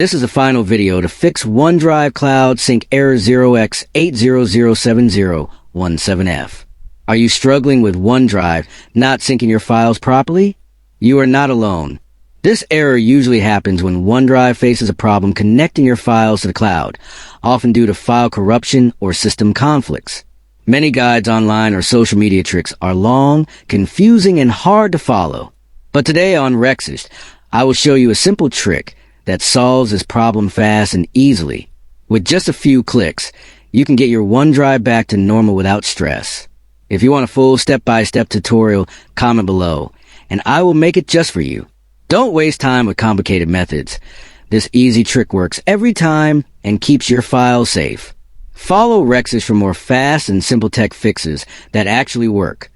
This is a final video to fix OneDrive Cloud Sync error 0x8007017F. Are you struggling with OneDrive not syncing your files properly? You are not alone. This error usually happens when OneDrive faces a problem connecting your files to the cloud, often due to file corruption or system conflicts. Many guides online or social media tricks are long, confusing, and hard to follow. But today on Rexist, I will show you a simple trick that solves this problem fast and easily. With just a few clicks, you can get your OneDrive back to normal without stress. If you want a full step-by-step tutorial, comment below, and I will make it just for you. Don't waste time with complicated methods. This easy trick works every time and keeps your files safe. Follow Rexist for more fast and simple tech fixes that actually work.